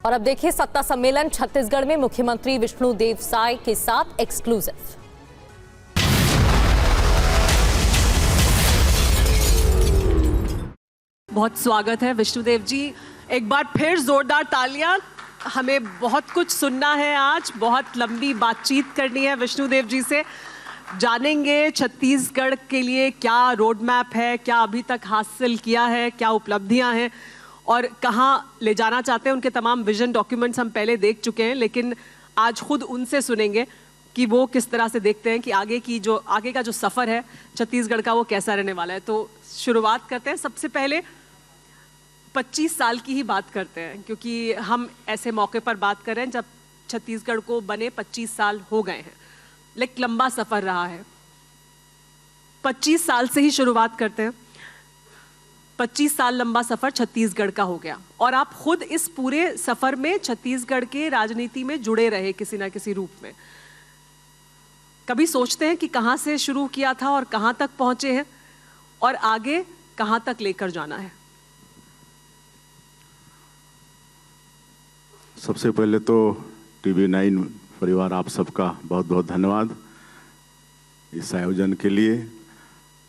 और अब देखिए सत्ता सम्मेलन छत्तीसगढ़ में मुख्यमंत्री विष्णुदेव साय के साथ एक्सक्लूसिव। बहुत स्वागत है विष्णुदेव जी, एक बार फिर जोरदार तालियां। हमें बहुत कुछ सुनना है, आज बहुत लंबी बातचीत करनी है विष्णुदेव जी से। जानेंगे छत्तीसगढ़ के लिए क्या रोड मैप है, क्या अभी तक हासिल किया है, क्या उपलब्धियां हैं और कहाँ ले जाना चाहते हैं। उनके तमाम विजन डॉक्यूमेंट्स हम पहले देख चुके हैं, लेकिन आज खुद उनसे सुनेंगे कि वो किस तरह से देखते हैं कि आगे का जो सफ़र है छत्तीसगढ़ का वो कैसा रहने वाला है। तो शुरुआत करते हैं। सबसे पहले 25 साल की ही बात करते हैं, क्योंकि हम ऐसे मौके पर बात कर रहे हैं जब छत्तीसगढ़ को बने 25 साल हो गए हैं, लेकिन लंबा सफ़र रहा है। 25 साल से ही शुरुआत करते हैं। 25 साल लंबा सफ़र छत्तीसगढ़ का हो गया और आप खुद इस पूरे सफ़र में छत्तीसगढ़ के राजनीति में जुड़े रहे किसी ना किसी रूप में। कभी सोचते हैं कि कहाँ से शुरू किया था और कहाँ तक पहुँचे हैं और आगे कहाँ तक लेकर जाना है? सबसे पहले तो TV9 परिवार आप सबका बहुत बहुत धन्यवाद इस आयोजन के लिए।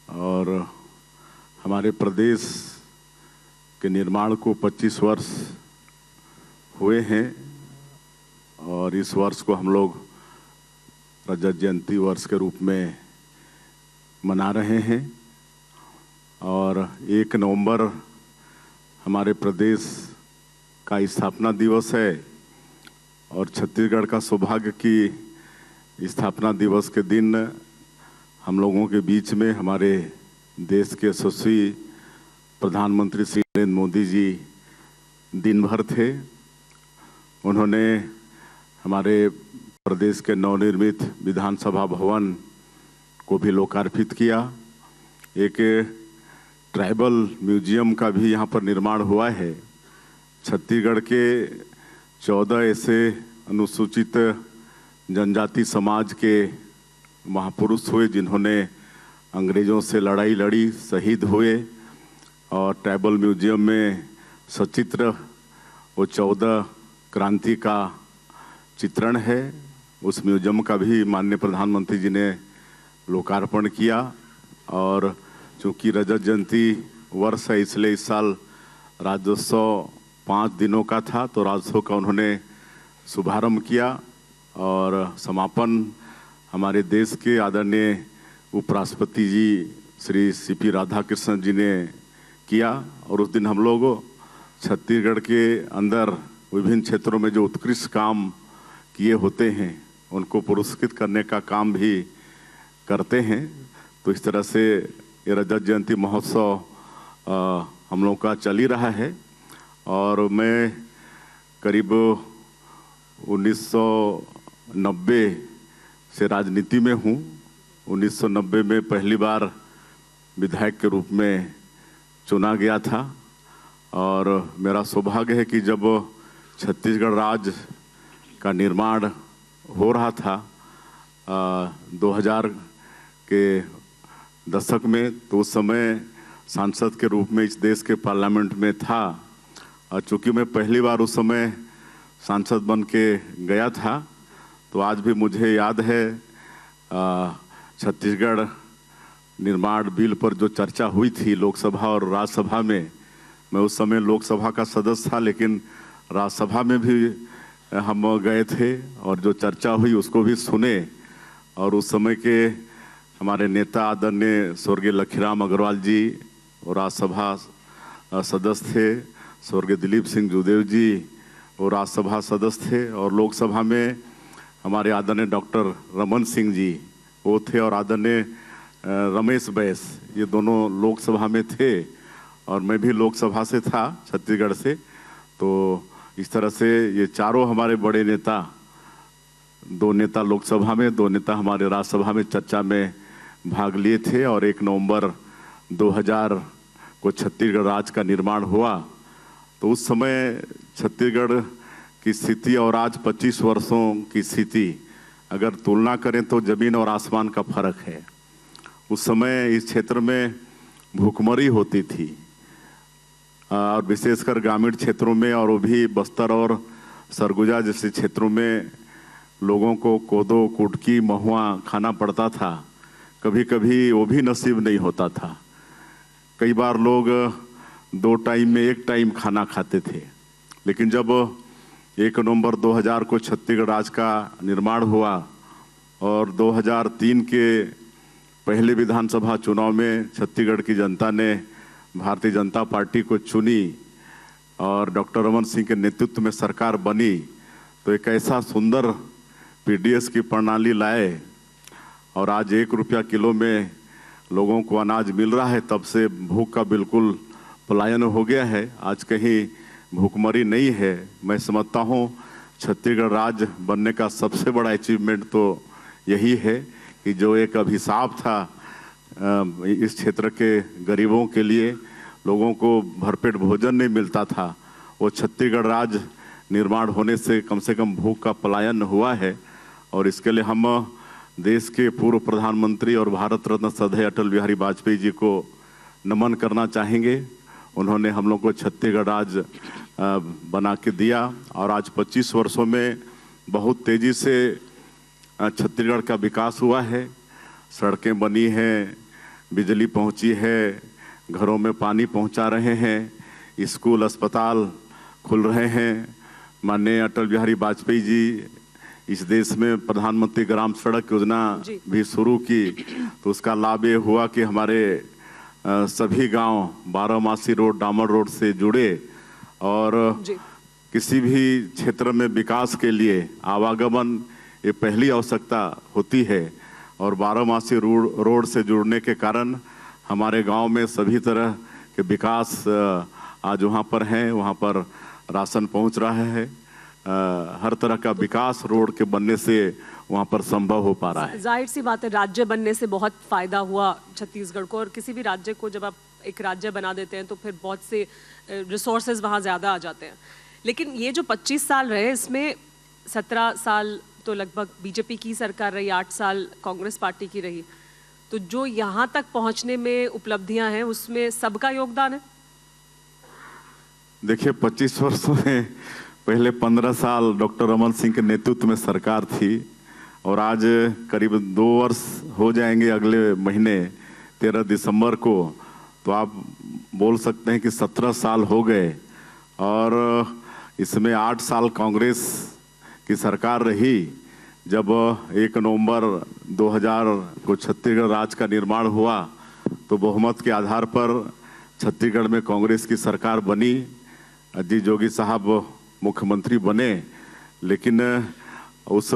और हमारे प्रदेश के निर्माण को 25 वर्ष हुए हैं और इस वर्ष को हम लोग रजत जयंती वर्ष के रूप में मना रहे हैं। और 1 नवंबर हमारे प्रदेश का स्थापना दिवस है और छत्तीसगढ़ का सौभाग्य की स्थापना दिवस के दिन हम लोगों के बीच में हमारे देश के यशस्वी प्रधानमंत्री श्री नरेंद्र मोदी जी दिन भर थे। उन्होंने हमारे प्रदेश के नवनिर्मित विधानसभा भवन को भी लोकार्पित किया। एक ट्राइबल म्यूजियम का भी यहाँ पर निर्माण हुआ है। छत्तीसगढ़ के 14 ऐसे अनुसूचित जनजाति समाज के महापुरुष हुए जिन्होंने अंग्रेज़ों से लड़ाई लड़ी, शहीद हुए। और ट्राइबल म्यूजियम में सचित्र वो 14 क्रांति का चित्रण है। उस म्यूजियम का भी माननीय प्रधानमंत्री जी ने लोकार्पण किया। और चूँकि रजत जयंती वर्ष है इसलिए इस साल राज्योत्सव 5 दिनों का था, तो राज्योत्सव का उन्होंने शुभारंभ किया और समापन हमारे देश के आदरणीय उपराष्ट्रपति जी श्री CP राधाकृष्णन जी ने किया। और उस दिन हम लोग छत्तीसगढ़ के अंदर विभिन्न क्षेत्रों में जो उत्कृष्ट काम किए होते हैं उनको पुरस्कृत करने का काम भी करते हैं। तो इस तरह से ये रजत जयंती महोत्सव हम लोग का चल ही रहा है। और मैं करीब 1990 से राजनीति में हूँ। 1990 में पहली बार विधायक के रूप में चुना गया था और मेरा सौभाग्य है कि जब छत्तीसगढ़ राज्य का निर्माण हो रहा था 2000 के दशक में, तो उस समय सांसद के रूप में इस देश के पार्लियामेंट में था। और चूँकि मैं पहली बार उस समय सांसद बन के गया था, तो आज भी मुझे याद है छत्तीसगढ़ निर्माण बिल पर जो चर्चा हुई थी लोकसभा और राज्यसभा में। मैं उस समय लोकसभा का सदस्य था, लेकिन राज्यसभा में भी हम गए थे और जो चर्चा हुई उसको भी सुने। और उस समय के हमारे नेता आदरणीय स्वर्गीय लखीराम अग्रवाल जी और राज्यसभा सदस्य थे, स्वर्गीय दिलीप सिंह जूदेव जी और राज्यसभा सदस्य थे। और लोकसभा में हमारे आदरणीय डॉक्टर रमन सिंह जी वो थे और आदरणीय रमेश बैस, ये दोनों लोकसभा में थे और मैं भी लोकसभा से था छत्तीसगढ़ से। तो इस तरह से ये चारों हमारे बड़े नेता, 2 नेता लोकसभा में, 2 नेता हमारे राज्यसभा में चर्चा में भाग लिए थे। और 1 नवंबर 2000 को छत्तीसगढ़ राज्य का निर्माण हुआ। तो उस समय छत्तीसगढ़ की स्थिति और आज 25 वर्षों की स्थिति अगर तुलना करें तो ज़मीन और आसमान का फर्क है। उस समय इस क्षेत्र में भूखमरी होती थी और विशेषकर ग्रामीण क्षेत्रों में, और वो भी बस्तर और सरगुजा जैसे क्षेत्रों में लोगों को कोदो, कुटकी, महुआ खाना पड़ता था। कभी कभी वो भी नसीब नहीं होता था। कई बार लोग 2 टाइम में 1 टाइम खाना खाते थे। लेकिन जब 1 नवंबर 2000 को छत्तीसगढ़ राज्य का निर्माण हुआ और 2003 के पहले विधानसभा चुनाव में छत्तीसगढ़ की जनता ने भारतीय जनता पार्टी को चुनी और डॉक्टर रमन सिंह के नेतृत्व में सरकार बनी, तो एक ऐसा सुंदर पीडीएस की प्रणाली लाए और आज 1 रुपया किलो में लोगों को अनाज मिल रहा है। तब से भूख का बिल्कुल पलायन हो गया है। आज कहीं भूखमरी नहीं है। मैं समझता हूँ छत्तीसगढ़ राज्य बनने का सबसे बड़ा अचीवमेंट तो यही है कि जो एक अभिशाप था इस क्षेत्र के गरीबों के लिए, लोगों को भरपेट भोजन नहीं मिलता था, वो छत्तीसगढ़ राज्य निर्माण होने से कम भूख का पलायन हुआ है। और इसके लिए हम देश के पूर्व प्रधानमंत्री और भारत रत्न श्रद्धेय अटल बिहारी वाजपेयी जी को नमन करना चाहेंगे। उन्होंने हम लोग को छत्तीसगढ़ राज्य बना के दिया और आज 25 वर्षों में बहुत तेजी से छत्तीसगढ़ का विकास हुआ है। सड़कें बनी हैं, बिजली पहुंची है, घरों में पानी पहुंचा रहे हैं, स्कूल अस्पताल खुल रहे हैं। माननीय अटल बिहारी वाजपेयी जी इस देश में प्रधानमंत्री ग्राम सड़क योजना भी शुरू की, तो उसका लाभ ये हुआ कि हमारे सभी गांव 12मासी रोड, डामर रोड से जुड़े और किसी भी क्षेत्र में विकास के लिए आवागमन ये पहली आवश्यकता होती है। और 12मासी रोड से जुड़ने के कारण हमारे गांव में सभी तरह के विकास आज वहाँ पर हैं। वहाँ पर राशन पहुँच रहा है, हर तरह का विकास रोड के बनने से वहाँ पर संभव हो पा रहा है। जाहिर सी बात है, राज्य बनने से बहुत फायदा हुआ छत्तीसगढ़ को। और किसी भी राज्य को जब आप एक राज्य बना देते हैं तो फिर बहुत से रिसोर्सेज वहाँ ज़्यादा आ जाते हैं। लेकिन ये जो 25 साल रहे, इसमें 17 साल तो लगभग बीजेपी की सरकार रही, 8 साल कांग्रेस पार्टी की रही, तो जो यहाँ तक पहुँचने में उपलब्धियाँ हैं उसमें सबका योगदान है। देखिए 25 वर्षों में पहले 15 साल डॉक्टर रमन सिंह के नेतृत्व में सरकार थी और आज करीब 2 वर्ष हो जाएंगे अगले महीने 13 दिसंबर को, तो आप बोल सकते हैं कि 17 साल हो गए। और इसमें 8 साल कांग्रेस की सरकार रही। जब 1 नवंबर 2000 को छत्तीसगढ़ राज्य का निर्माण हुआ तो बहुमत के आधार पर छत्तीसगढ़ में कांग्रेस की सरकार बनी। अजीत जोगी साहब मुख्यमंत्री बने, लेकिन उस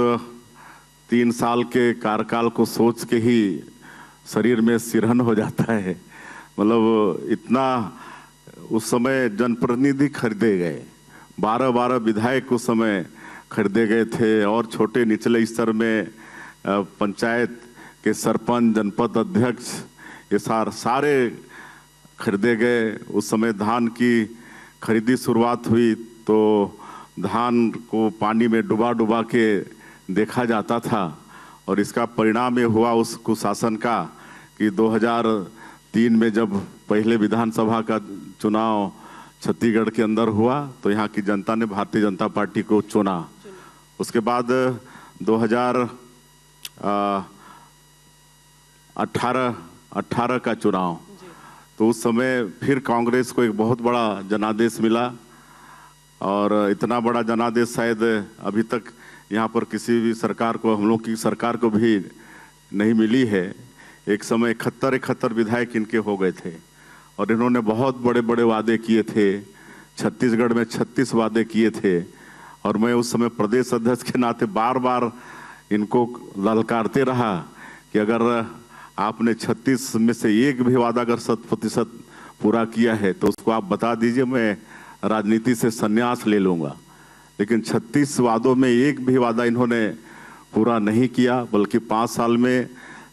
3 साल के कार्यकाल को सोच के ही शरीर में सिरहन हो जाता है। मतलब इतना उस समय जनप्रतिनिधि खरीदे गए, 12 विधायक उस समय खरीदे गए थे और छोटे निचले स्तर में पंचायत के सरपंच, जनपद अध्यक्ष, ये सारे खरीदे गए। उस समय धान की खरीदी शुरुआत हुई तो धान को पानी में डुबा के देखा जाता था और इसका परिणाम ये हुआ उस कुशासन का कि 2003 में जब पहले विधानसभा का चुनाव छत्तीसगढ़ के अंदर हुआ तो यहाँ की जनता ने भारतीय जनता पार्टी को चुना। उसके बाद 2018 का चुनाव, तो उस समय फिर कांग्रेस को एक बहुत बड़ा जनादेश मिला और इतना बड़ा जनादेश शायद अभी तक यहाँ पर किसी भी सरकार को, हम लोग की सरकार को भी नहीं मिली है। एक समय 71 विधायक इनके हो गए थे और इन्होंने बहुत बड़े बड़े वादे किए थे। छत्तीसगढ़ में 36 वादे किए थे और मैं उस समय प्रदेश अध्यक्ष के नाते बार बार इनको ललकारते रहा कि अगर आपने 36 में से एक भी वादा अगर 100% पूरा किया है तो उसको आप बता दीजिए, मैं राजनीति से संन्यास ले लूँगा। लेकिन 36 वादों में एक भी वादा इन्होंने पूरा नहीं किया, बल्कि 5 साल में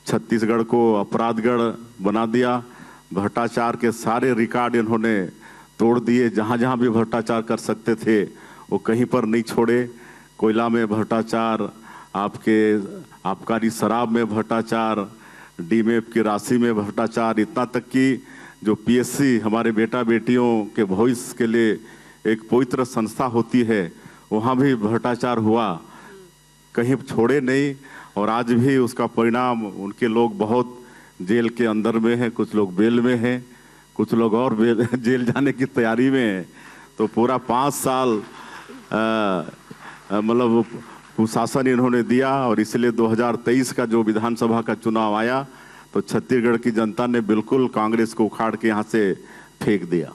छत्तीसगढ़ को अपराधगढ़ बना दिया। भ्रष्टाचार के सारे रिकॉर्ड इन्होंने तोड़ दिए। जहाँ जहाँ भी भ्रष्टाचार कर सकते थे वो कहीं पर नहीं छोड़े। कोयला में भ्रष्टाचार, आपके आबकारी शराब में भ्रष्टाचार, डीमेप की राशि में भ्रष्टाचार, इतना तक कि जो पीएससी हमारे बेटा बेटियों के भविष्य के लिए एक पवित्र संस्था होती है वहाँ भी भ्रष्टाचार हुआ, कहीं छोड़े नहीं। और आज भी उसका परिणाम, उनके लोग बहुत जेल के अंदर में हैं, कुछ लोग बेल में हैं, कुछ लोग और जेल जाने की तैयारी में हैं। तो पूरा 5 साल मतलब कुशासन इन्होंने दिया। और इसलिए 2023 का जो विधानसभा का चुनाव आया तो छत्तीसगढ़ की जनता ने बिल्कुल कांग्रेस को उखाड़ के यहाँ से फेंक दिया।